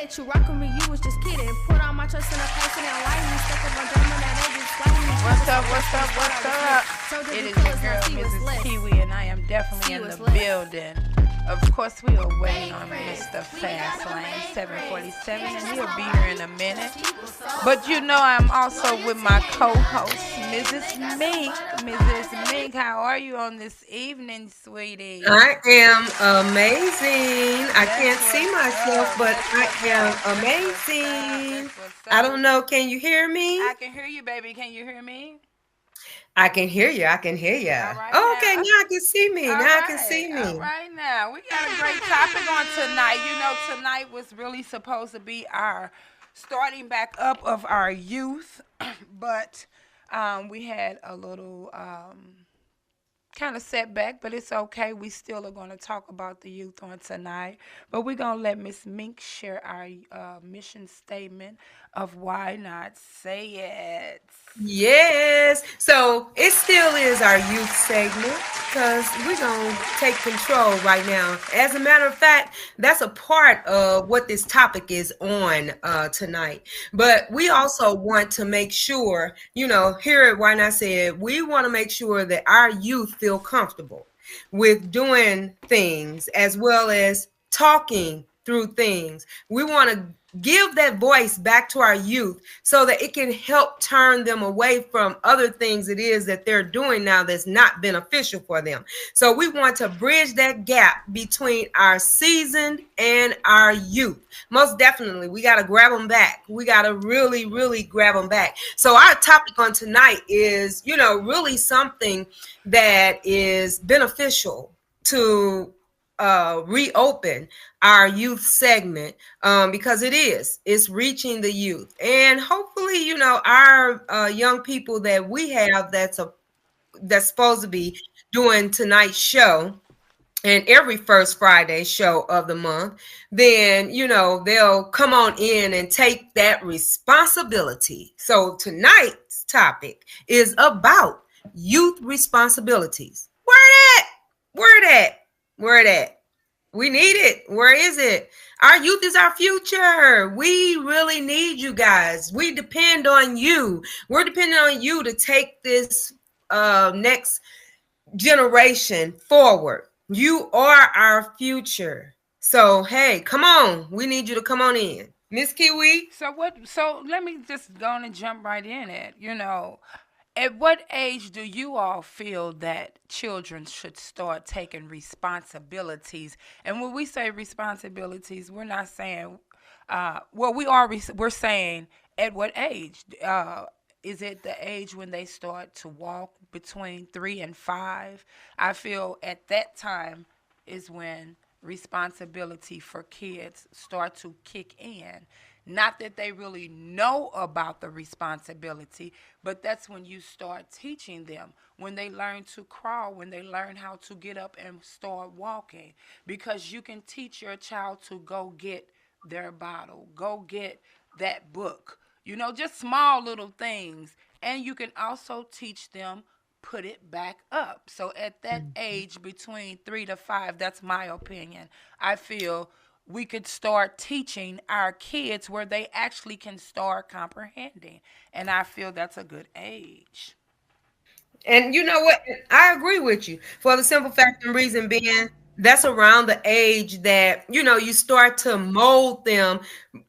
that you rockin' me, you was just kidding. Put all my trust in a person and lightning. Stuck up on German that they just slightly. What's up, what's up, what's up? It is your girl, Mrs. Kiwi, and I am definitely in the building. Of course, we are waiting on Mr. Fastlane 747, and he'll be here in a minute. But you know, I'm also with my co-host, Mrs. Mink. Mrs. Mink, how are you on this evening, sweetie? I am amazing. I can't see myself, but I am amazing. I don't know. Can you hear me? I can hear you, baby. Can you hear me? I can hear you. I can hear you. Right, okay, now I can see me. I can see me. All right, now we got a great topic on tonight. You know, tonight was really supposed to be our starting back up of our youth, but we had a little kind of setback, but it's okay. We still are going to talk about the youth on tonight, but we're going to let Miss Mink share our mission statement of why not say it. Yes. So it still is our youth segment because we're going to take control right now. As a matter of fact, that's a part of what this topic is on tonight. But we also want to make sure, here at Why Not Say It, we want to make sure that our youth feel comfortable with doing things as well as talking through things. We want to give that voice back to our youth so that it can help turn them away from other things it is that they're doing now that's not beneficial for them. So we want to bridge that gap between our seasoned and our youth. Most definitely, we got to grab them back. We got to really, really grab them back. So our topic on tonight is, really something that is beneficial to reopen our youth segment because it's reaching the youth, and hopefully our young people that we have that's supposed to be doing tonight's show and every first Friday show of the month, then they'll come on in and take that responsibility. So tonight's topic is about youth responsibilities. Where that? We need it. Where is it? Our youth is our future. We really need you guys. We depend on you. We're depending on you to take this next generation forward. You are our future. So, hey, come on. We need you to come on in. Miss Kiwi. So let me just go on and jump right in it. At what age do you all feel that children should start taking responsibilities? And when we say responsibilities, we're not saying, we're saying at what age? Is it the age when they start to walk between 3 and 5? I feel at that time is when responsibility for kids start to kick in. Not that they really know about the responsibility, but that's when you start teaching them, when they learn to crawl, when they learn how to get up and start walking. Because you can teach your child to go get their bottle, go get that book, just small little things. And you can also teach them put it back up. So at that age, between 3 to 5, that's my opinion, I feel we could start teaching our kids where they actually can start comprehending. And I feel that's a good age. And you know what? I agree with you for the simple fact and reason being that's around the age that, you start to mold them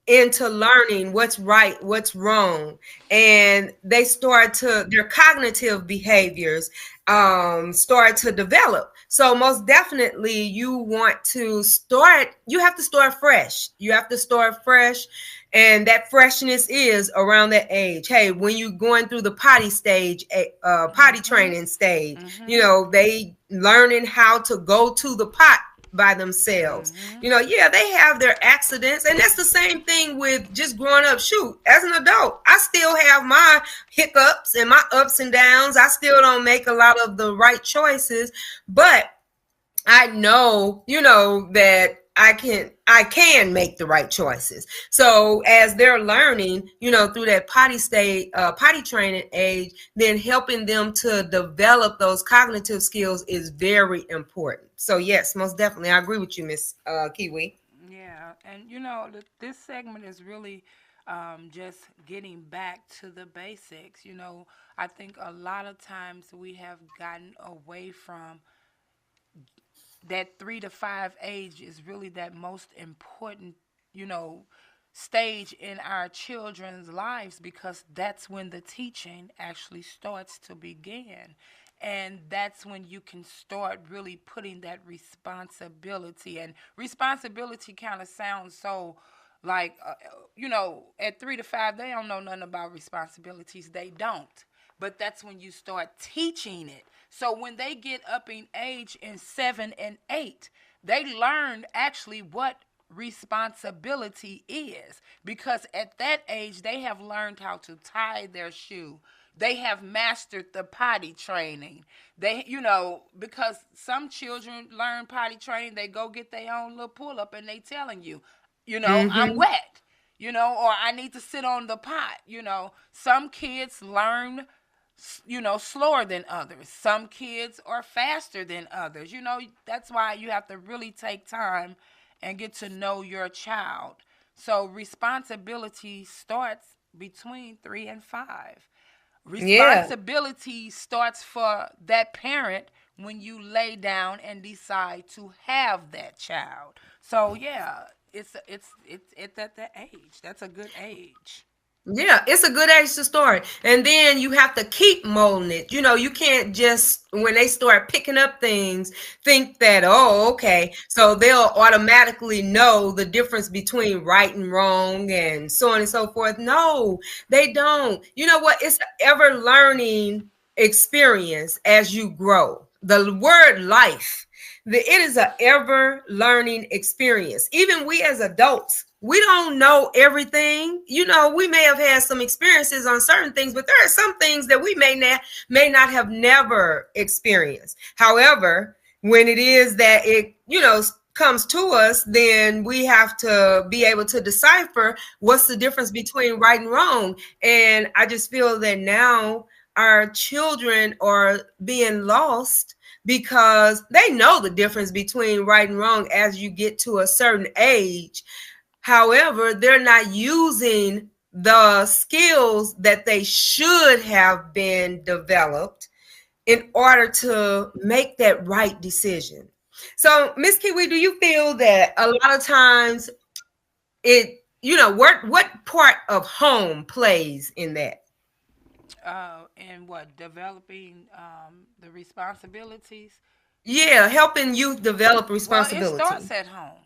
into learning what's right, what's wrong. And they their cognitive behaviors start to develop. So most definitely you have to start fresh. You have to start fresh. And that freshness is around that age. Hey, when you're going through the potty stage, potty training stage, they learning how to go to the pot by themselves. They have their accidents, and that's the same thing with just growing up. Shoot, as an adult, I still have my hiccups and my ups and downs. I still don't make a lot of the right choices, but I know, that I can make the right choices. So as they're learning, through that potty training age, then helping them to develop those cognitive skills is very important. So yes, most definitely. I agree with you, Miss Kiwi. Yeah. And this segment is really just getting back to the basics. I think a lot of times we have gotten away from that 3 to 5 age is really that most important, you know, stage in our children's lives, because that's when the teaching actually starts to begin. And that's when you can start really putting that responsibility. And responsibility kind of sounds so like, at 3 to 5, they don't know nothing about responsibilities. They don't. But that's when you start teaching it. So when they get up in age in 7 and 8, they learn actually what responsibility is, because at that age they have learned how to tie their shoe. They have mastered the potty training. Because some children learn potty training, they go get their own little pull up and they telling you, I'm Mm-hmm. wet, or I need to sit on the pot. Some kids learn slower than others. Some kids are faster than others. That's why you have to really take time and get to know your child. So responsibility starts between 3 and 5. Yeah. Responsibility starts for that parent when you lay down and decide to have that child. So yeah, it's at that age. That's a good age. Yeah, it's a good age to start. And then you have to keep molding it. You can't just, when they start picking up things, think that, oh, okay, so they'll automatically know the difference between right and wrong and so on and so forth. No, they don't. You know what? It's an ever learning experience as you grow. The word life, it is an ever learning experience. Even we as adults, we don't know everything. We may have had some experiences on certain things, but there are some things that we may not have never experienced. However, when it is that it comes to us, then we have to be able to decipher what's the difference between right and wrong. And I just feel that now our children are being lost because they know the difference between right and wrong as you get to a certain age. However, they're not using the skills that they should have been developed in order to make that right decision. So, Miss Kiwi, do you feel that a lot of times what part of home plays in that? And what, developing the responsibilities. Yeah, helping youth develop Well, it starts responsibility. at home.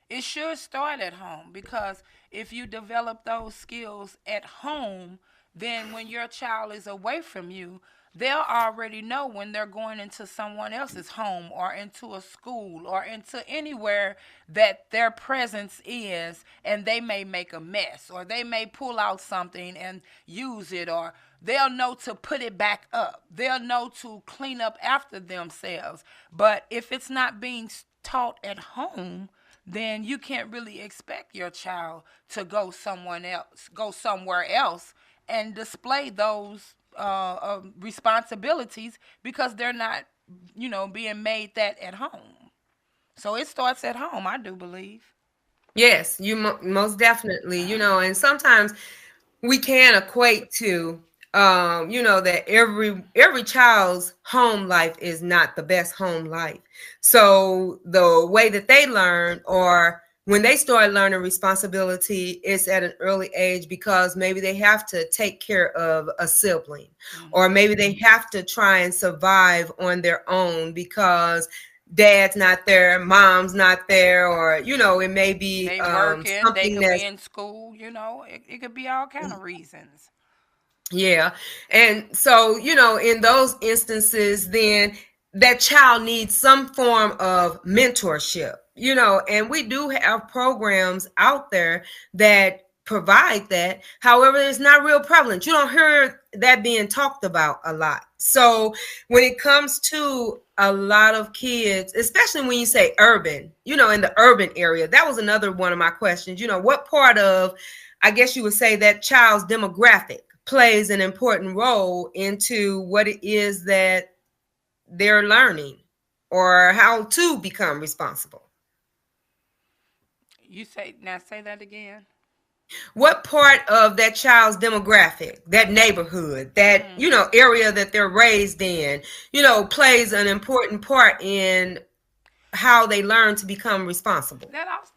It should start at home, because if you develop those skills at home, then when your child is away from you, they'll already know when they're going into someone else's home or into a school or into anywhere that their presence is, and they may make a mess or they may pull out something and use it, or they'll know to put it back up. They'll know to clean up after themselves. But if it's not being taught at home, then you can't really expect your child to go somewhere else and display those responsibilities, because they're not, being made that at home. So it starts at home, I do believe. Yes, most definitely, and sometimes we can equate to that every child's home life is not the best home life. So the way that they learn, or when they start learning responsibility, is at an early age, because maybe they have to take care of a sibling, or Hmm. maybe they have to try and survive on their own because dad's not there, mom's not there, or it may be They working, they something could be that's. in school, it could be all kind of reasons. Yeah. And so, in those instances, then that child needs some form of mentorship, and we do have programs out there that provide that. However, it's not real prevalent. You don't hear that being talked about a lot. So when it comes to a lot of kids, especially when you say urban, in the urban area, that was another one of my questions. What part of, I guess you would say, that child's demographic plays an important role into what it is that they're learning or how to become responsible? Say that again. What part of that child's demographic, that neighborhood, that, area that they're raised in, plays an important part in how they learn to become responsible? That also,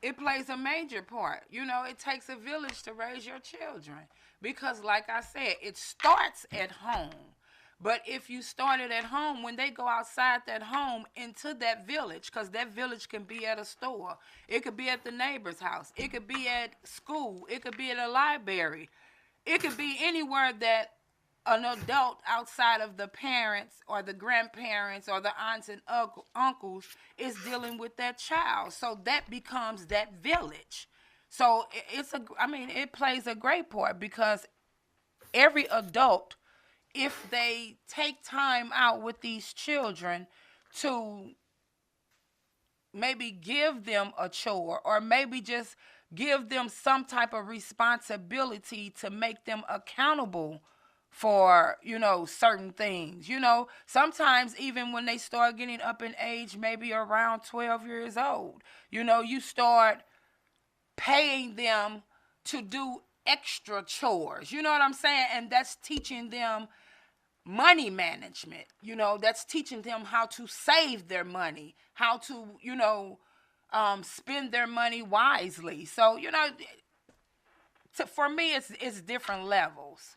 it plays a major part. It takes a village to raise your children because, like I said, it starts at home. But if you started at home, when they go outside that home into that village, because that village can be at a store, it could be at the neighbor's house, it could be at school, it could be at a library, it could be anywhere that an adult outside of the parents or the grandparents or the aunts and uncles is dealing with that child. So that becomes that village. So it plays a great part because every adult, if they take time out with these children to maybe give them a chore or maybe just give them some type of responsibility to make them accountable for, certain things. Sometimes even when they start getting up in age, maybe around 12 years old, you start paying them to do extra chores. You know what I'm saying? And that's teaching them money management. That's teaching them how to save their money, how to, spend their money wisely. So, for me, it's different levels.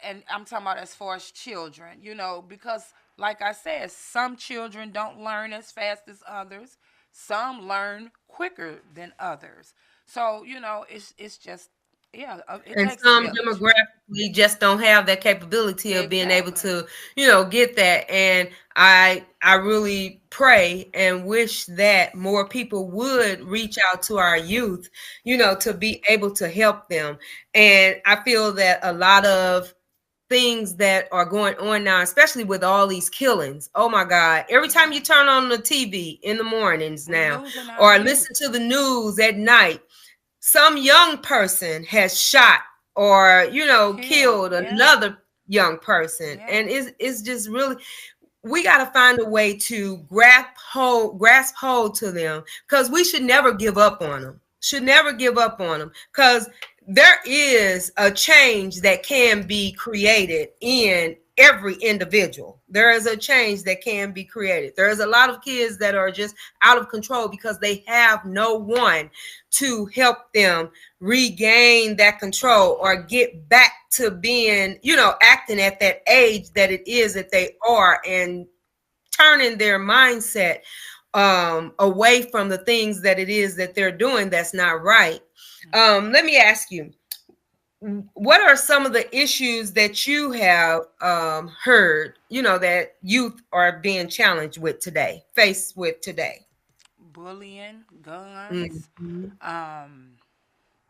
And I'm talking about as far as children, because like I said, some children don't learn as fast as others. Some learn quicker than others. So, it's just, it And takes a some village. demographically just don't have that capability of being able Exactly. to, get that. And I really pray and wish that more people would reach out to our youth, to be able to help them. And I feel that a lot of things that are going on now, especially with all these killings. Oh my God. Every time you turn on the TV in the mornings now Losing our or youth. listen to the news at night, some young person has shot or killed another young person. Yeah. And it's just really, we got to find a way to grasp hold to them, because we should never give up on them. Because there is a change that can be created in every individual. There is a change that can be created. There's a lot of kids that are just out of control because they have no one to help them regain that control or get back to being, acting at that age that it is that they are, and turning their mindset away from the things that it is that they're doing that's not right. Let me ask you, what are some of the issues that you have heard, that youth are being challenged with today, faced with today? Bullying, guns, Mm-hmm.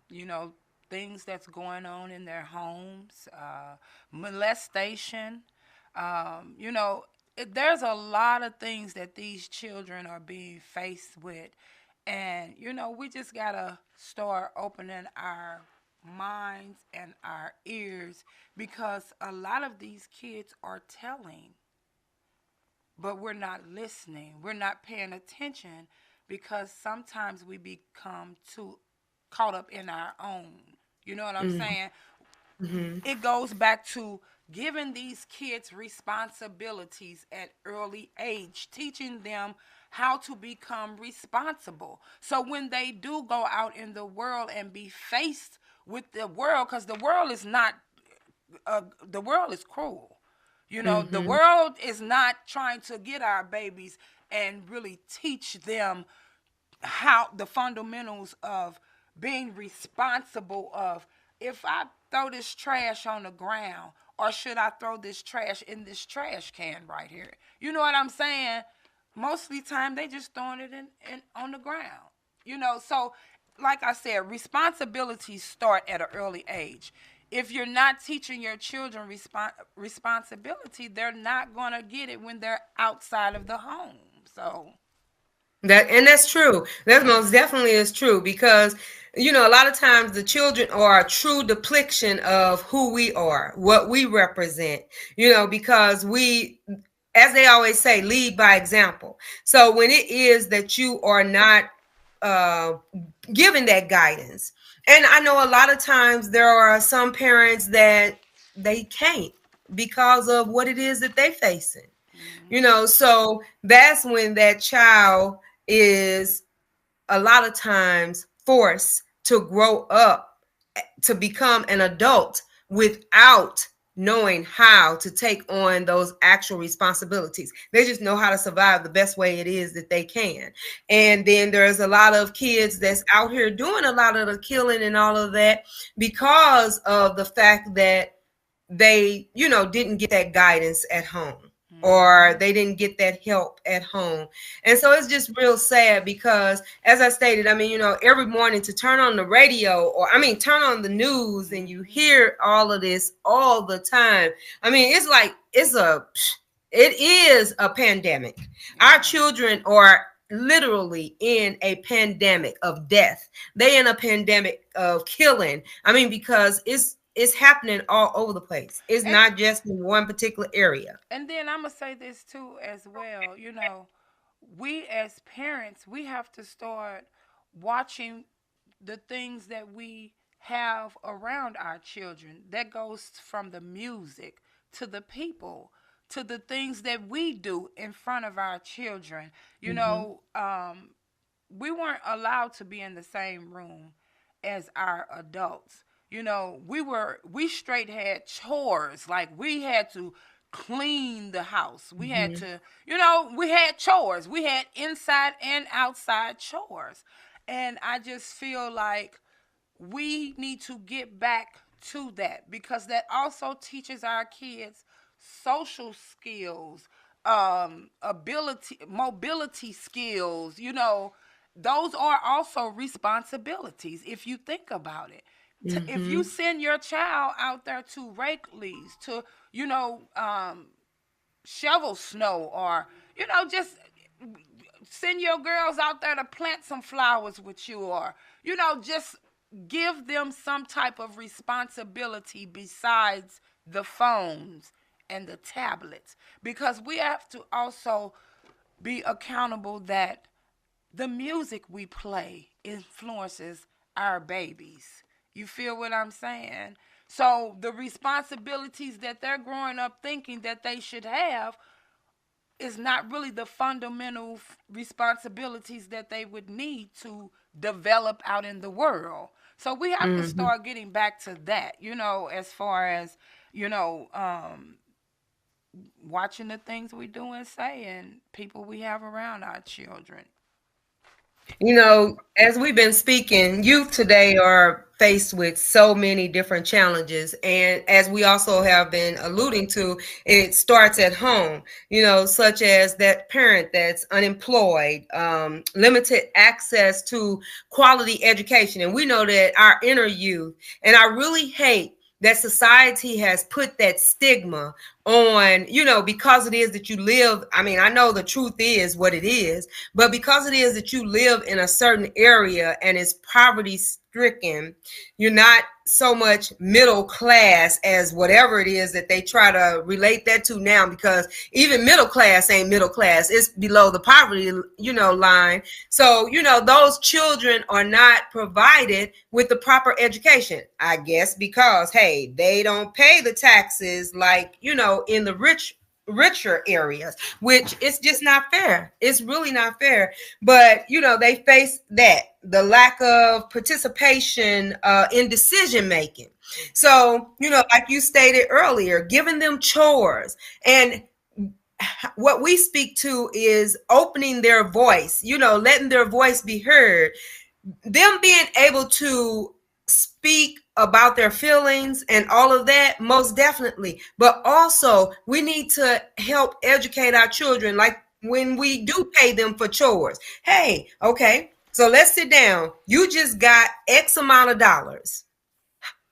you know, things that's going on in their homes, molestation. There's a lot of things that these children are being faced with. And, we just got to start opening our minds and our ears, because a lot of these kids are telling, but we're not listening. We're not paying attention because sometimes we become too caught up in our own. You know what I'm saying? Mm-hmm. It goes back to giving these kids responsibilities at early age, teaching them how to become responsible. So when they do go out in the world and be faced with the world, because the world is not, the world is cruel. The Mm-hmm. world is not trying to get our babies and really teach them how the fundamentals of being responsible of, if I throw this trash on the ground, or should I throw this trash in this trash can right here? You know what I'm saying? Most of the time they just throwing it in on the ground. So like I said, responsibilities start at an early age. If you're not teaching your children responsibility, they're not going to get it when they're outside of the home. So That's true. That most definitely is true, because a lot of times the children are a true depiction of who we are, what we represent. Because we, as they always say, lead by example. So when it is that you are not giving that guidance. And I know a lot of times there are some parents that they can't because of what it is that they're facing. So that's when that child is a lot of times forced to grow up to become an adult without knowing how to take on those actual responsibilities. They just know how to survive the best way it is that they can. And then there's a lot of kids that's out here doing a lot of the killing and all of that because of the fact that they, didn't get that guidance at home, or they didn't get that help at home. And so it's just real sad because, as I stated, every morning to turn on the radio or, turn on the news and you hear all of this all the time. It's like, it is a pandemic. Our children are literally in a pandemic of death. They in a pandemic of killing. Because it's happening all over the place. It's not just in one particular area. And then I'm going to say this too as well. We as parents, we have to start watching the things that we have around our children. That goes from the music to the people to the things that we do in front of our children. We weren't allowed to be in the same room as our adults. We straight had chores. Like, we had to clean the house. We had to, we had chores. We had inside and outside chores. And I just feel like we need to get back to that, because that also teaches our kids social skills, mobility skills. Those are also responsibilities if you think about it. If you send your child out there to rake leaves, to, shovel snow, or, just send your girls out there to plant some flowers with you, or, just give them some type of responsibility besides the phones and the tablets. Because we have to also be accountable that the music we play influences our babies. You feel what I'm saying? So the responsibilities that they're growing up thinking that they should have is not really the fundamental responsibilities that they would need to develop out in the world. So we have to start getting back to that, as far as, watching the things we do and say and people we have around our children. As we've been speaking, youth today are faced with so many different challenges. And as we also have been alluding to, it starts at home, such as that parent that's unemployed, limited access to quality education. And we know that our inner youth, and I really hate that society has put that stigma on, because it is that you live. I know the truth is what it is, but because it is that you live in a certain area and it's poverty stricken, you're not so much middle class as whatever it is that they try to relate that to now, because even middle class ain't middle class. It's below the poverty, line. So, those children are not provided with the proper education, I guess, because, hey, they don't pay the taxes like, in the richer areas, which is just not fair. It's really not fair. But, they face the lack of participation in decision making. So, like you stated earlier, giving them chores. And what we speak to is opening their voice, letting their voice be heard, them being able to speak about their feelings and all of that, most definitely. But also, we need to help educate our children, like when we do pay them for chores. Hey, okay, so let's sit down. You just got X amount of dollars.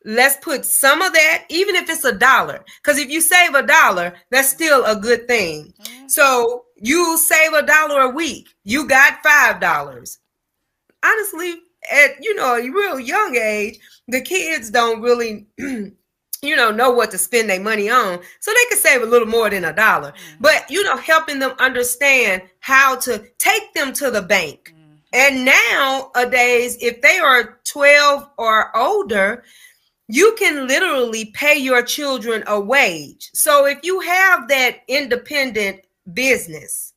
Let's put some of that, even if it's $1, because if you save $1, that's still a good thing. So you save $1 a week, you got $5. Honestly, at a real young age, the kids don't really know what to spend their money on, so they can save a little more than $1. But helping them understand how to take them to the bank, And nowadays, if they are 12 or older, you can literally pay your children a wage. So if you have that independent business,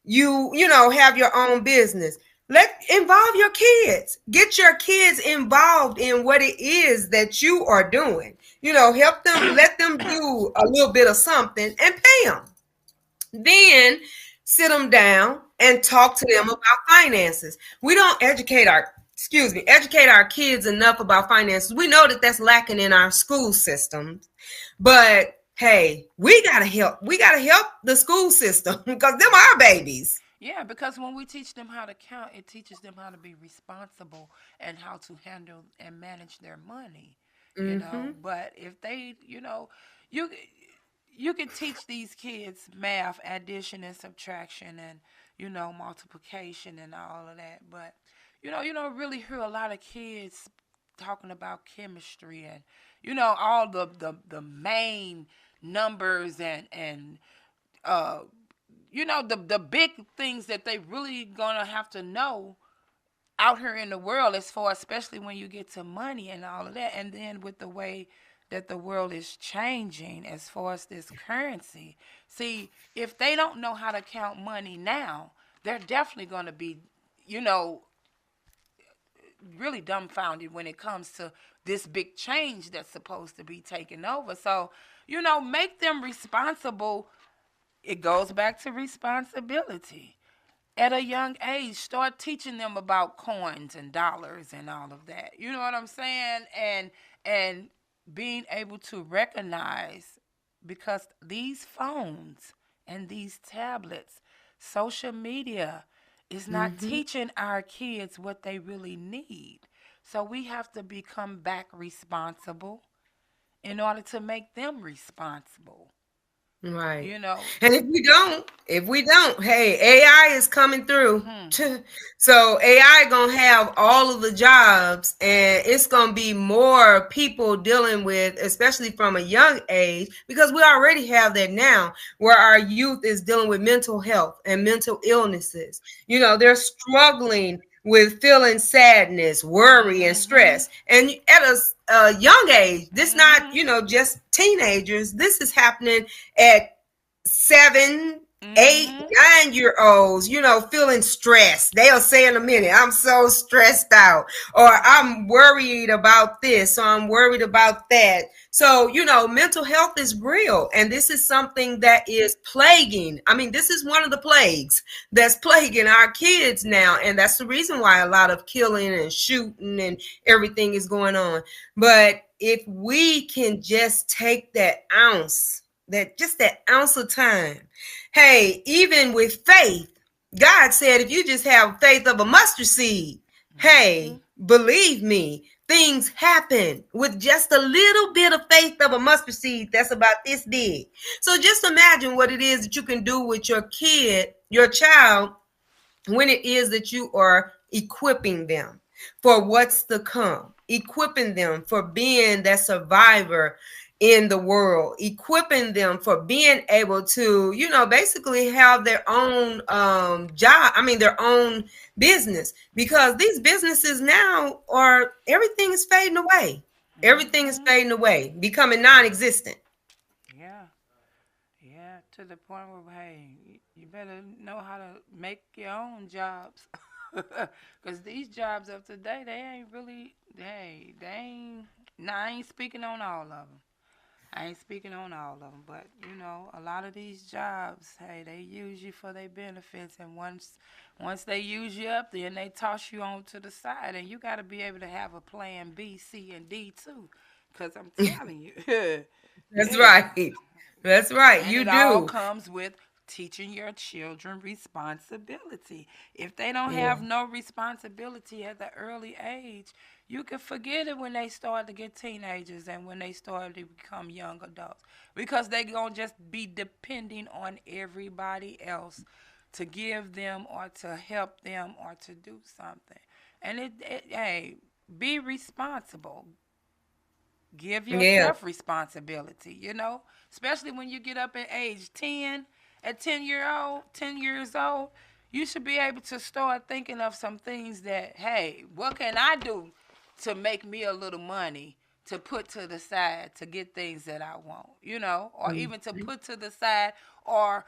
you have your own business, let involve your kids. Get your kids involved in what it is that you are doing. Help them, let them do a little bit of something and pay them. Then sit them down and talk to them about finances. We don't educate our kids enough about finances. We know that that's lacking in our school systems, but hey, we gotta help the school system because them are babies. Yeah, because when we teach them how to count, it teaches them how to be responsible and how to handle and manage their money. Mm-hmm. But if they, you you can teach these kids math, addition and subtraction, and multiplication and all of that. But you don't really hear a lot of kids talking about chemistry and all the main numbers and uh the big things that they really gonna have to know out here in the world, as far, especially when you get to money and all of that. And then with the way that the world is changing as far as this currency, see, if they don't know how to count money now, they're definitely going to be you know really dumbfounded when it comes to this big change that's supposed to be taking over. So make them responsible. It goes back to responsibility. At a young age, start teaching them about coins and dollars and all of that. You know what I'm saying? And being able to recognize, because these phones and these tablets, social media is not Mm-hmm. teaching our kids what they really need. So we have to become back responsible in order to make them responsible. Right. You know. And if we don't, hey, AI is coming through. Hmm. So AI gonna have all of the jobs, and it's gonna be more people dealing with, especially from a young age, because we already have that now, where our youth is dealing with mental health and mental illnesses. They're struggling with feeling sadness, worry, and Mm-hmm. stress. And at a young age, this not, Mm-hmm. just teenagers. This is happening at 7, 8, Mm-hmm. 9 year olds, feeling stressed. They'll say in a minute, I'm so stressed out, or I'm worried about this, or I'm worried about that. So, mental health is real. And this is something that is plaguing. I mean, this is one of the plagues that's plaguing our kids now. And that's the reason why a lot of killing and shooting and everything is going on. But if we can just take that ounce of time. Hey, even with faith, God said if you just have faith of a mustard seed, Mm-hmm. hey, believe me, things happen with just a little bit of faith of a mustard seed that's about this big. So just imagine what it is that you can do with your kid, your child, when it is that you are equipping them for what's to come, equipping them for being that survivor in the world, equipping them for being able to, basically have their own job, I mean, their own business, because these businesses now are, everything is fading away. Everything is Mm-hmm. fading away, becoming non-existent. Yeah. Yeah. To the point where, hey, you better know how to make your own jobs. Because these jobs of today, they ain't really, they ain't, nah, I ain't speaking on all of them. I ain't speaking on all of them, but a lot of these jobs, hey, they use you for their benefits, and once they use you up, then they toss you on to the side, and you got to be able to have a plan B, C, and D too, cause I'm telling you, That's yeah, right. That's right. and You it all do. comes with teaching your children responsibility. If they don't Yeah. have no responsibility at the early age, you can forget it when they start to get teenagers and when they start to become young adults, because they going to just be depending on everybody else to give them or to help them or to do something. And hey, be responsible. Give Yeah. yourself responsibility, especially when you get up at age 10, at 10 years old, you should be able to start thinking of some things that, hey, what can I do to make me a little money to put to the side to get things that I want, or even to put to the side or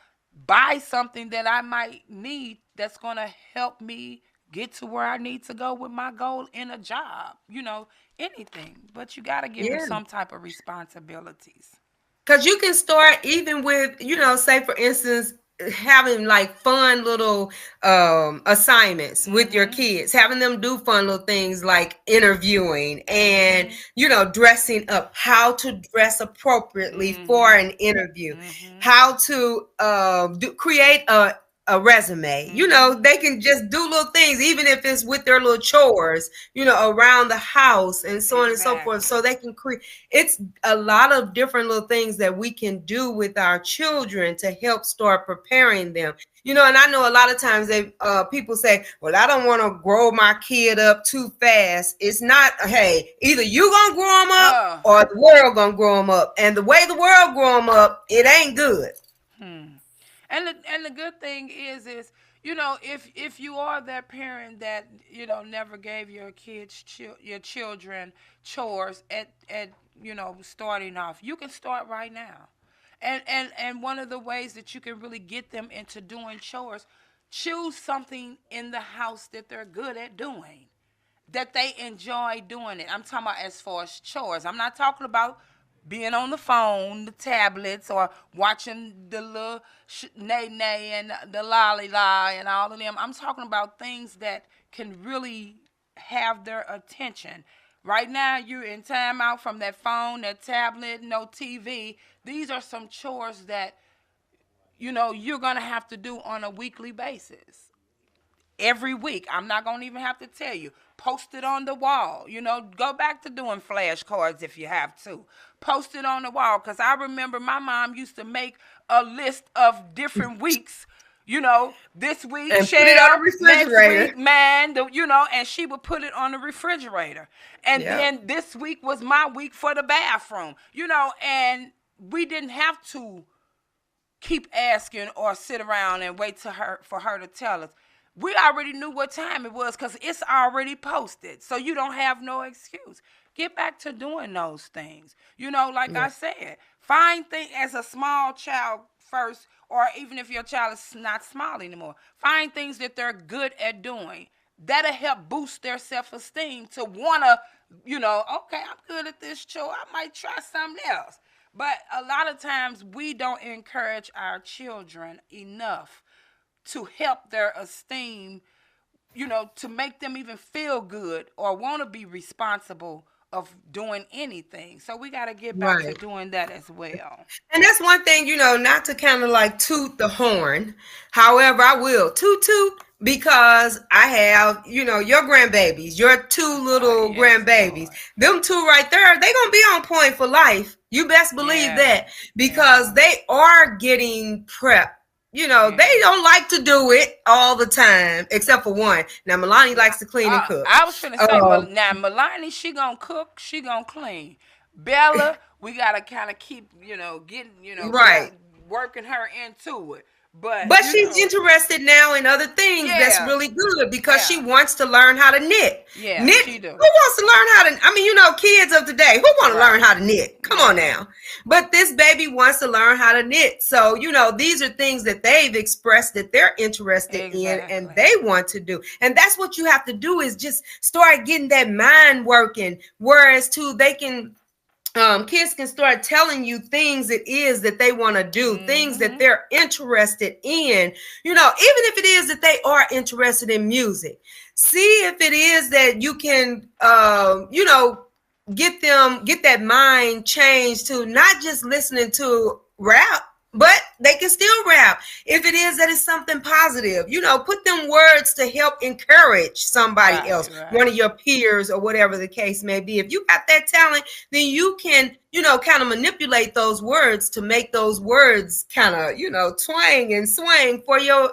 buy something that I might need that's going to help me get to where I need to go with my goal in a job, anything. But you got to give them Yeah. some type of responsibilities. Because you can start even with, say for instance, having like fun little assignments with your Mm-hmm. kids, having them do fun little things like interviewing and, Mm-hmm. dressing up, how to dress appropriately for Mm-hmm. an interview, Mm-hmm. how to create a resume. Mm-hmm. They can just do little things, even if it's with their little chores, around the house and so on and so forth. Exactly. So they can create, it's a lot of different little things that we can do with our children to help start preparing them. And I know a lot of times people say, well, I don't want to grow my kid up too fast. It's not, hey, either you gonna grow them up Uh, or the world gonna grow them up. And the way the world grow them up, it ain't good. hmm. And the good thing is if you are that parent that never gave your kids your children chores at starting off, you can start right now. And one of the ways that you can really get them into doing chores, choose something in the house that they're good at doing, that they enjoy doing it. I'm talking about as far as chores. I'm not talking about being on the phone, the tablets, or watching the little nay nay and the lolly lie and all of them. I'm talking about things that can really have their attention. Right now, you're in timeout from that phone, that tablet, no TV. These are some chores that you're gonna have to do on a weekly basis, every week. I'm not going to even have to tell you. Post it on the wall. Go back to doing flashcards if you have to. Post it on the wall. Because I remember my mom used to make a list of different weeks. This week, And put it on the Shell, next refrigerator. week, man, and she would put it on the refrigerator. And Yeah. then this week was my week for the bathroom, and we didn't have to keep asking or sit around and wait for her to tell us. We already knew what time it was because it's already posted. So you don't have no excuse. Get back to doing those things. Like Yeah. I said, find things as a small child first, or even if your child is not small anymore, find things that they're good at doing. That'll help boost their self-esteem to want to, okay, I'm good at this chore. I might try something else. But a lot of times we don't encourage our children enough to help their esteem, to make them even feel good or want to be responsible of doing anything. So we got to get back to Right. doing that as well. And that's one thing, not to kind of like toot the horn. However, I will toot because I have, your grandbabies, your two Oh, little yes, grandbabies. Lord. Them two right there, they gonna be on point for life. You best believe Yeah. that because Yeah. they are getting prepped. Yeah. They don't like to do it all the time, except for one. Now, Milani likes to clean and cook. I was finna say, Um, now Milani, she gonna cook, she gonna clean. Bella, we gotta kind of keep, getting, right. working her into it. But But she's interested now in other things that's yeah, really good because she yeah, wants to learn how to knit. yeah, Knit. she Who do. wants to learn how to? I mean, kids of today, who want to learn Right. how to knit? Come on Yeah. now. But this baby wants to learn how to knit. So, these are things that they've expressed that they're interested in and Exactly. they want to do. And that's what you have to do is just start getting that mind working. Whereas, too, they can kids can start telling you things it is that they want to do, things that Mm-hmm. they're interested in, even if it is that they are interested in music. See if it is that you can, get that mind changed to not just listening to rap, but they can still rap. If it is that it's something positive, put them words to help encourage somebody Right, else, one right. of your peers or whatever the case may be. If you got that talent, then you can, kind of manipulate those words to make those words kind of, twang and swing for your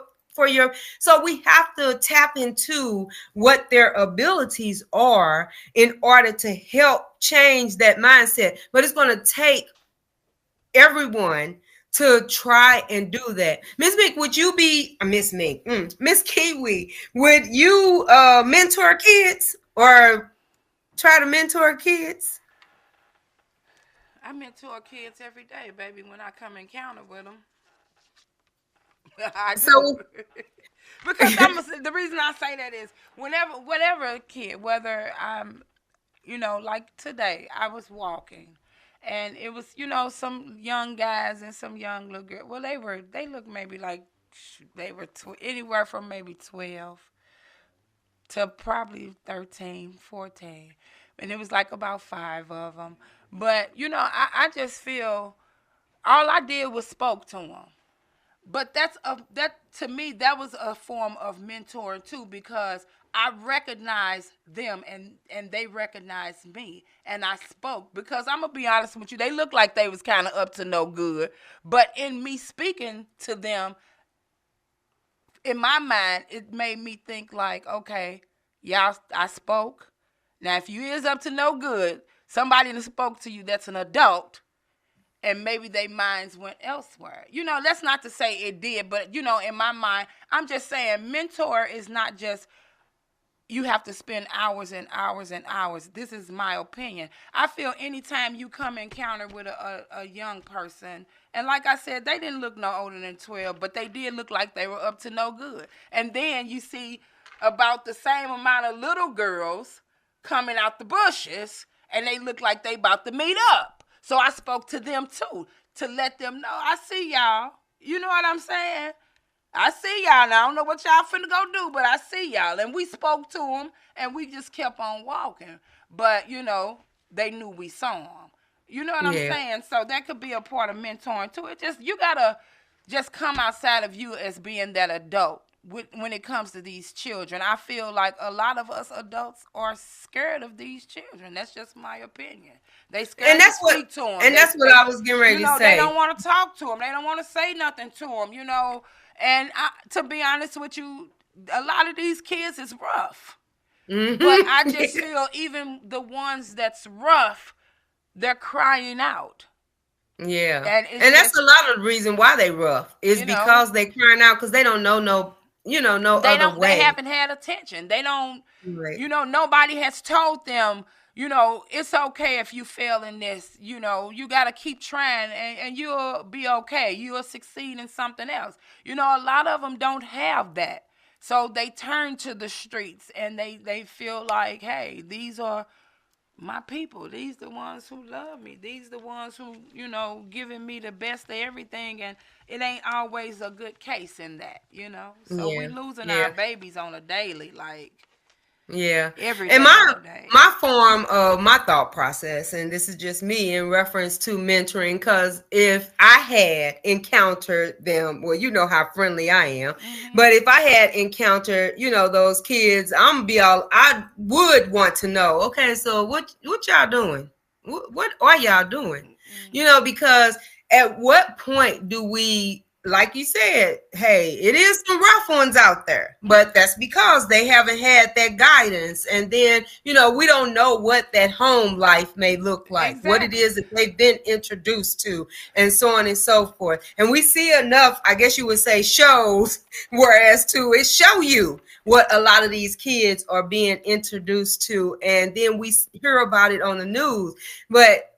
so we have to tap into what their abilities are in order to help change that mindset. But it's going to take everyone to try and do that. Miss Mink, would you be Miss Mink, Miss Kiwi? Would you mentor kids or try to mentor kids? I mentor kids every day, baby. When I come encounter with them, I do. So, Because the reason I say that is whatever kid, whether I'm, like today, I was walking, and it was, some young guys and some young little girls. Well, they looked maybe like they were anywhere from maybe 12 to probably 13, 14. And it was like about 5 of them. But, I just feel all I did was spoke to them. But that to me, that was a form of mentoring too, because I recognized them and they recognized me, and I spoke. Because I'm gonna be honest with you, they looked like they was kind of up to no good, but in me speaking to them, in my mind, it made me think like, okay, y'all, I spoke. Now, if you is up to no good, somebody that spoke to you that's an adult, and maybe their minds went elsewhere. That's not to say it did, but, in my mind, I'm just saying mentor is not just you have to spend hours and hours and hours. This is my opinion. I feel anytime you come encounter with a young person, and like I said, they didn't look no older than 12, but they did look like they were up to no good. And then you see about the same amount of little girls coming out the bushes, and they look like they about to meet up. So I spoke to them too, to let them know, I see y'all. You know what I'm saying? I see y'all now. I don't know what y'all finna go do, but I see y'all. And we spoke to them, and we just kept on walking. But, they knew we saw them. You know what I'm saying? So that could be a part of mentoring too. You gotta just come outside of you as being that adult when it comes to these children. I feel like a lot of us adults are scared of these children. That's just my opinion. They scared to speak to them. And that's what I was getting ready to say. They don't want to talk to them. They don't want to say nothing to them, And to be honest with you, a lot of these kids is rough. Mm-hmm. But I just feel even the ones that's rough, they're crying out. Yeah. And that's a lot of the reason why they rough is because they crying out because they don't know no other way. They haven't had attention. They don't, nobody has told them, it's okay if you fail in this. You got to keep trying and you'll be okay. You'll succeed in something else. A lot of them don't have that. So they turn to the streets and they feel like, hey, these are my people. These the ones who love me. These the ones who, giving me the best of everything. And it ain't always a good case in that, So we're losing our babies on a daily, like. Yeah. Every and day. my form of my thought process, and this is just me in reference to mentoring, because if I had encountered them, well, you know how friendly I am, but if I had encountered, those kids, I would want to know, okay, so what y'all doing? What are y'all doing? Because at what point do we, like you said, hey, it is some rough ones out there, but that's because they haven't had that guidance. And then, we don't know what that home life may look like, what it is that they've been introduced to, and so on and so forth. And we see enough, I guess you would say, shows, whereas to it show you what a lot of these kids are being introduced to. And then we hear about it on the news. But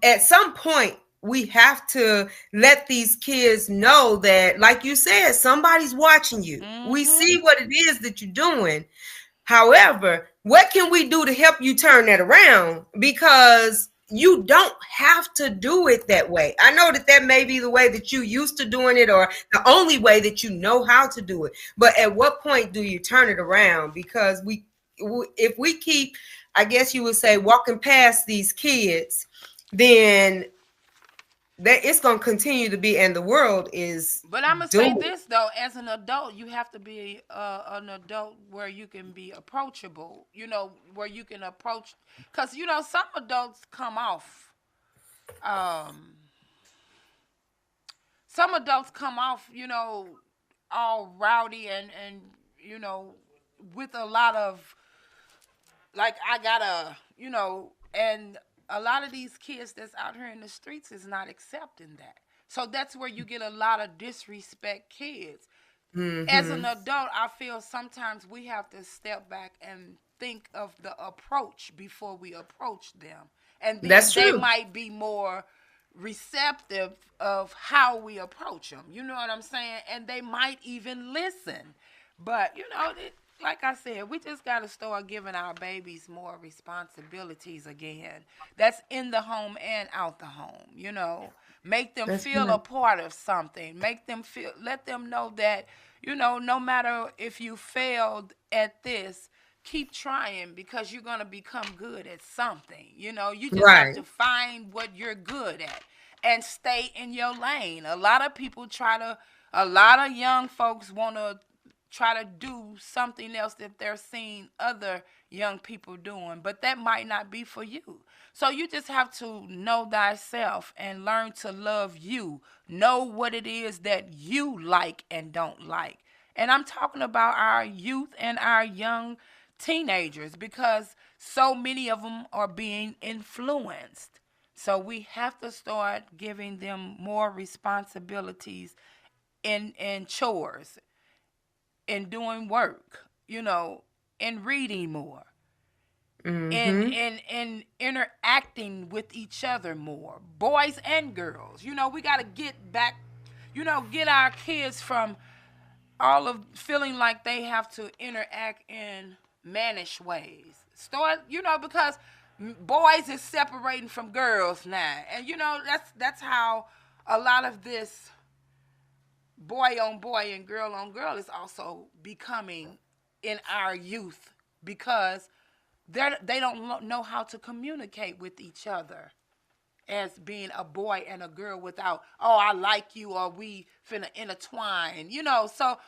at some point, we have to let these kids know that, like you said, somebody's watching you. We see what it is that you're doing. However, what can we do to help you turn that around? Because you don't have to do it that way. I know that may be the way that you used to doing it, or the only way that you know how to do it. But at what point do you turn it around? Because if we keep, I guess you would say, walking past these kids, then that it's going to continue to be, and the world is. But I'm going to say this, though, as an adult, you have to be an adult where you can be approachable, where you can approach, because, some adults come off, all rowdy and with a lot of, like, I gotta, and a lot of these kids that's out here in the streets is not accepting that. So that's where you get a lot of disrespect kids. As an adult, I feel sometimes we have to step back and think of the approach before we approach them. And then That's they true. might be more receptive of how we approach them. You know what I'm saying? And they might even listen. But, like I said, we just got to start giving our babies more responsibilities again. That's in the home and out the home. Make them That's feel good. a part of something. Let them know that, no matter if you failed at this, keep trying because you're going to become good at something. You just have Right. to find what you're good at and stay in your lane. A lot of young folks want to try to do something else that they're seeing other young people doing, but that might not be for you. So you just have to know thyself and learn to love you. Know what it is that you like and don't like. And I'm talking about our youth and our young teenagers because so many of them are being influenced. So we have to start giving them more responsibilities in chores, in doing work, in reading more, in interacting with each other more, boys and girls. We got to get back, get our kids from all of feeling like they have to interact in mannish ways. Start, because boys is separating from girls now. And, that's how a lot of this boy on boy and girl on girl is also becoming in our youth because they don't know how to communicate with each other as being a boy and a girl without, oh, I like you, or we finna intertwine, so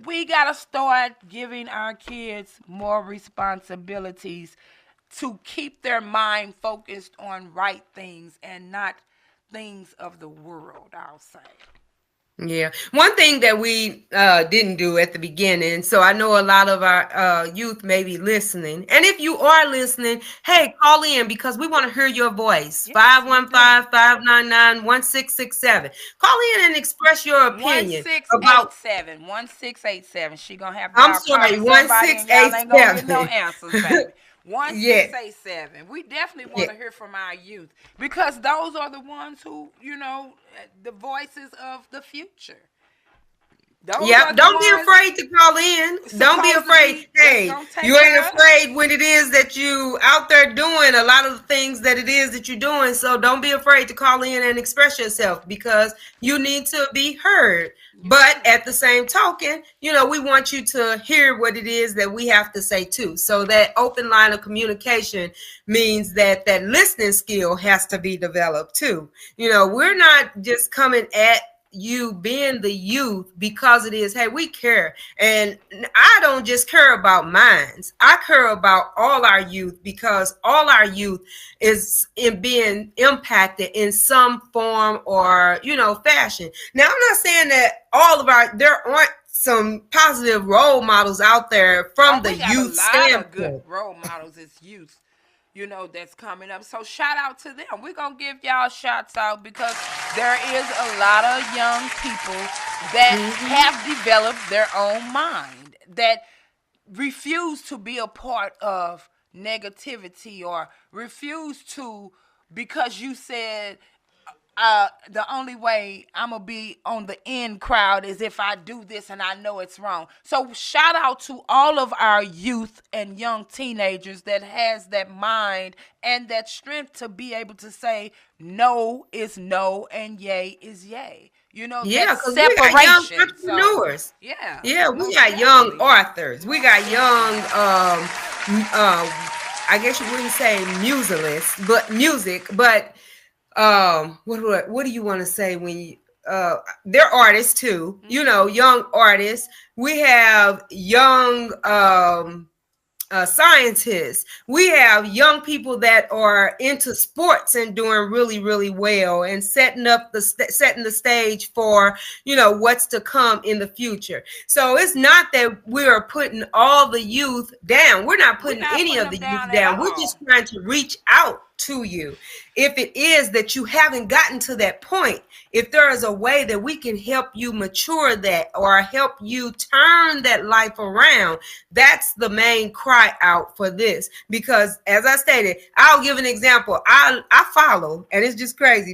we gotta start giving our kids more responsibilities to keep their mind focused on right things and not things of the world, I'll say. Yeah. One thing that we didn't do at the beginning, so I know a lot of our youth may be listening. And if you are listening, hey, call in because we want to hear your voice. Yes, 515-599-1667. Call in and express your opinion about 1687. She gonna have I'm y'all sorry, calling somebody and y'all ain't gonna get no 1687. answers, baby. Yeah. 1687. We definitely Yeah. want to hear from our youth because those are the ones who, the voices of the future. Those Yeah, are the don't be ones afraid to call in. Don't be supposed to afraid. be that's Hey, gonna take you ain't care of us. afraid when it is that you out there doing a lot of the things that it is that you're doing. So don't be afraid to call in and express yourself because you need to be heard. But at the same token, we want you to hear what it is that we have to say too. So that open line of communication means that that listening skill has to be developed too. We're not just coming at you being the youth because it is, hey, we care. And I don't just care about mines. I care about all our youth because all our youth is in being impacted in some form or, fashion. Now, I'm not saying that there aren't some positive role models out there from the We got youth a lot of good standpoint. role models as youth, that's coming up. So shout out to them. We're going to give y'all shouts out because there is a lot of young people that have developed their own mind, that refuse to be a part of negativity or refuse to, because you said, the only way I'm going to be on the in crowd is if I do this and I know it's wrong. So shout out to all of our youth and young teenagers that has that mind and that strength to be able to say no is no and yay is yay. Yeah, that because we got young separation. entrepreneurs. So, yeah. Yeah, we most got young definitely. authors. We got young, I guess you wouldn't say music, but what do you want to say when you, they're artists too, young artists. We have young, scientists. We have young people that are into sports and doing really, really well and setting the stage for what's to come in the future. So it's not that we are putting all the youth down. We're not putting any of the youth down. We're just trying to reach out to you. If it is that you haven't gotten to that point, if there is a way that we can help you mature that or help you turn that life around, that's the main cry out for this. Because as I stated, I'll give an example. I follow, and it's just crazy,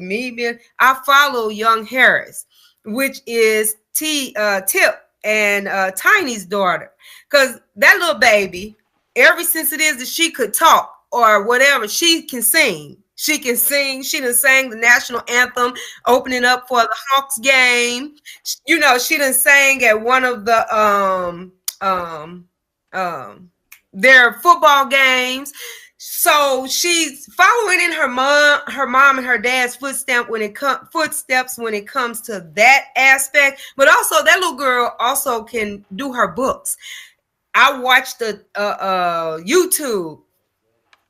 I follow Young Harris, which is Tip and Tiny's daughter, because that little baby, ever since it is that she could talk or whatever, she can sing. She can sing. She done sang the national anthem opening up for the Hawks game. You know, she done sang at one of the their football games. So she's following in her mom and her dad's footsteps when it comes to that aspect. But also, that little girl also can do her books. I watched the YouTube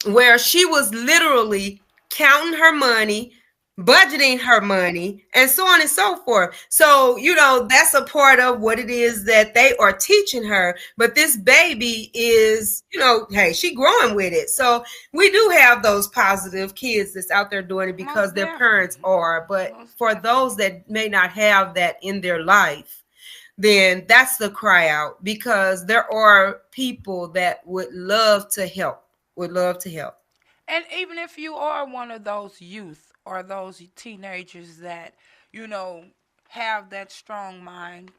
where she was literally counting her money, budgeting her money, and so on and so forth. So, you know, that's a part of what it is that they are teaching her. But this baby is, you know, hey, she growing with it. So we do have those positive kids that's out there doing it because their parents are. But for those that may not have that in their life, then that's the cry out, because there are people that would love to help. And even if you are one of those youth or those teenagers that, you know, have that strong mind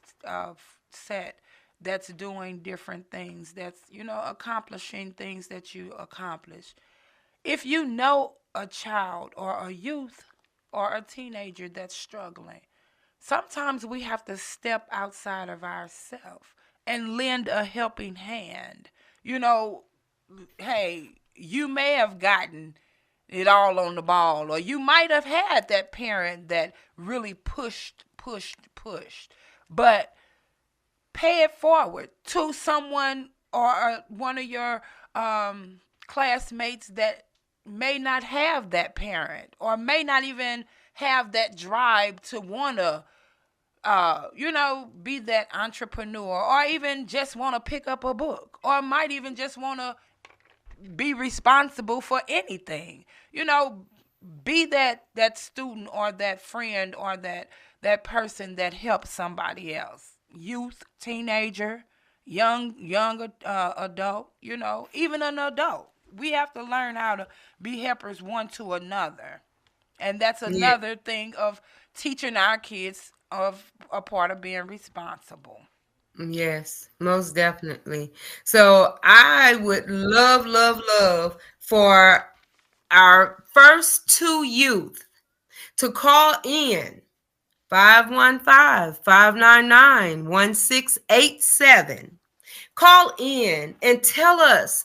set, that's doing different things, that's, you know, accomplishing things that you accomplish. If you know a child or a youth or a teenager that's struggling, sometimes we have to step outside of ourselves and lend a helping hand. You know, hey, you may have gotten it all on the ball, or you might have had that parent that really pushed. But pay it forward to someone or one of your classmates that may not have that parent or may not even have that drive to want to you know, be that entrepreneur, or even just want to pick up a book, or might even just want to be responsible for anything. You know, be that student or that friend or that person that helps somebody else. Youth, teenager, young adult, you know, even an adult. We have to learn how to be helpers one to another. And that's another thing of teaching our kids of a part of being responsible. Yes, most definitely. So I would love for our first two youth to call in 515-599-1687. Call in and tell us,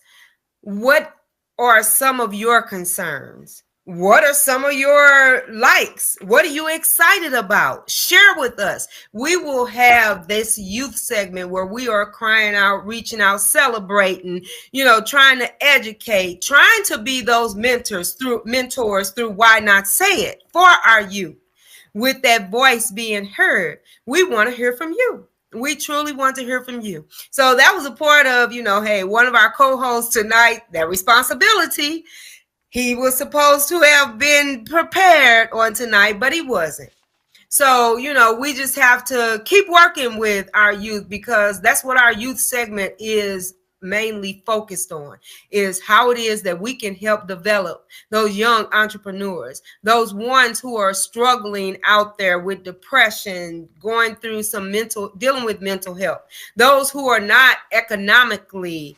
what are some of your concerns? What are some of your likes? What are you excited about? Share with us. We will have this youth segment where we are crying out, reaching out, celebrating, you know, trying to educate, trying to be those mentors through Why Not Say It for our youth. With that voice being heard, we want to hear from you. We truly want to hear from you. So that was a part of, you know, hey, one of our co-hosts tonight, that responsibility. He was supposed to have been prepared on tonight, but he wasn't. So, you know, we just have to keep working with our youth, because that's what our youth segment is mainly focused on, is how it is that we can help develop those young entrepreneurs, those ones who are struggling out there with depression, going through dealing with mental health, those who are not economically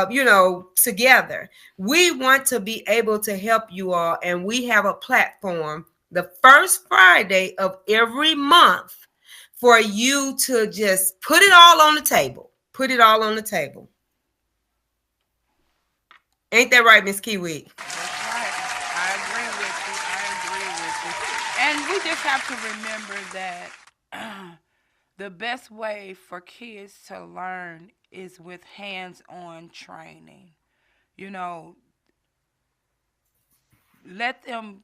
you know, together. We want to be able to help you all, and we have a platform the first Friday of every month for you to just put it all on the table. Put it all on the table. Ain't that right, Miss Kiwi? That's right. I agree with you. And we just have to remember that the best way for kids to learn is with hands-on training. You know, let them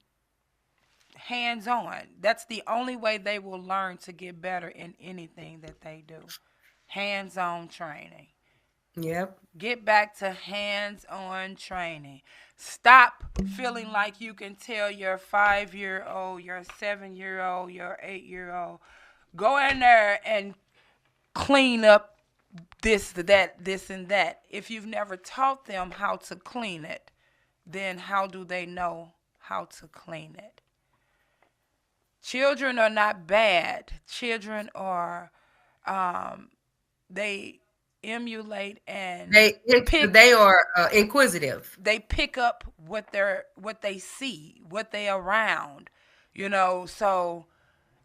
hands-on. That's the only way they will learn to get better in anything that they do. Hands-on training. Yep. Get back to hands-on training. Stop feeling like you can tell your 5-year-old, your 7-year-old, your 8-year-old, go in there and clean up this, that, this, and that. If you've never taught them how to clean it, then how do they know how to clean it? Children are not bad. Children are, they emulate and They are inquisitive. they pick up what they see, what they around, so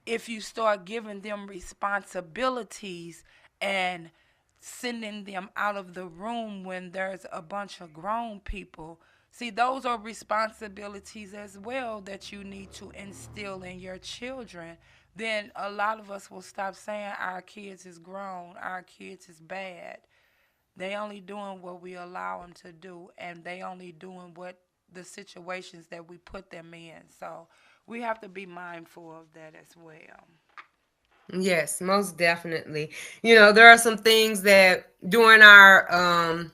if you start giving them responsibilities and sending them out of the room when there's a bunch of grown people, see, those are responsibilities as well that you need to instill in your children. Then a lot of us will stop saying our kids is grown, our kids is bad. They only doing what we allow them to do, and they only doing what the situations that we put them in. So we have to be mindful of that as well. Yes, most definitely. There are some things that during our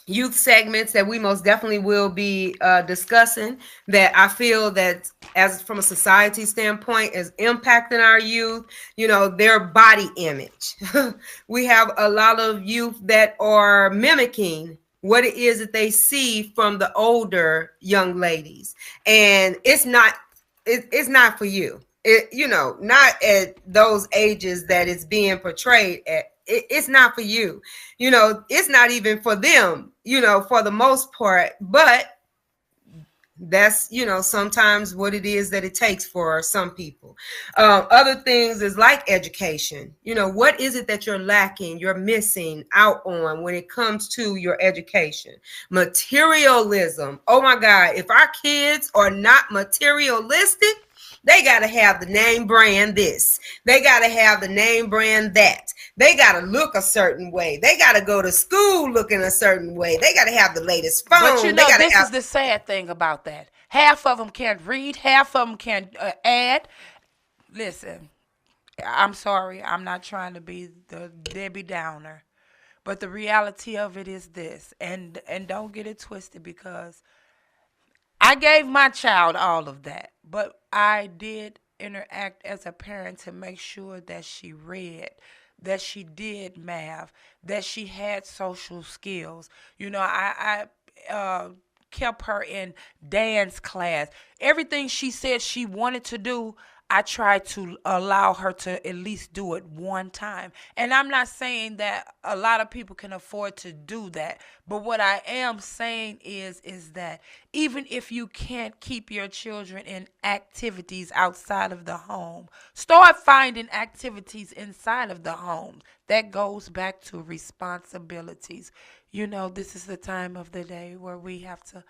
youth segments that we most definitely will be discussing that I feel that as from a society standpoint is impacting our youth, their body image. We have a lot of youth that are mimicking what it is that they see from the older young ladies, and it's not for you. Not at those ages that it's being portrayed at. It's not for you. It's not even for them, for the most part. But that's, sometimes what it is that it takes for some people. Other things is like education. What is it that you're lacking, you're missing out on when it comes to your education? Materialism. Oh my God. If our kids are not materialistic, they got to have the name brand this. They got to have the name brand that. They got to look a certain way. They got to go to school looking a certain way. They got to have the latest phone. But this is the sad thing about that. Half of them can't read. Half of them can't add. Listen, I'm sorry. I'm not trying to be the Debbie Downer. But the reality of it is this. And don't get it twisted, because I gave my child all of that. But I did interact as a parent to make sure that she read, that she did math, that she had social skills. I kept her in dance class. Everything she said she wanted to do, I tried to allow her to at least do it one time. And I'm not saying that a lot of people can afford to do that. But what I am saying is that even if you can't keep your children in activities outside of the home, start finding activities inside of the home. That goes back to responsibilities. This is the time of the day where we have to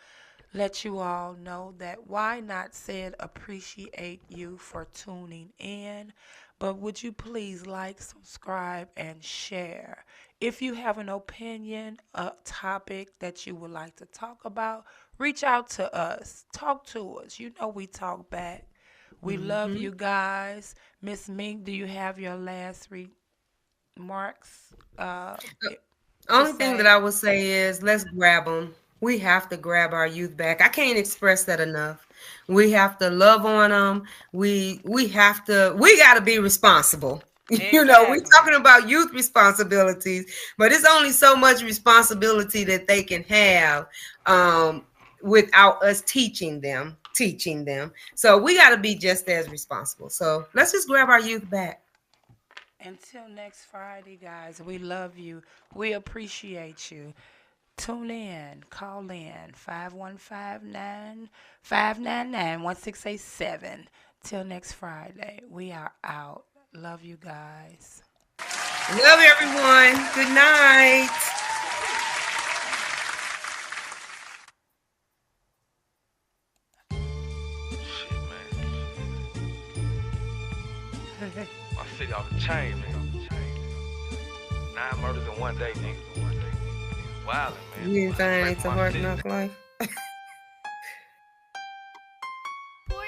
let you all know that Why Not said appreciate you for tuning in. But would you please like, subscribe, and share? If you have an opinion, a topic that you would like to talk about, reach out to us. Talk to us. We talk back. We love you guys. Miss Mink, do you have your last remarks? Only thing that I would say is let's grab them. We have to grab our youth back. I can't express that enough. We have to love on them. We got to be responsible. Exactly. We're talking about youth responsibilities, but it's only so much responsibility that they can have without us teaching them. So we got to be just as responsible. So let's just grab our youth back. Until next Friday, guys, we love you. We appreciate you. Tune in, call in, 515-599-1687. Till next Friday, we are out. Love you guys. Love everyone. Good night. Shit, man. My city off the chain, man. 9 murders in one day, nigga. Wildin', man. You ain't find it to work enough life.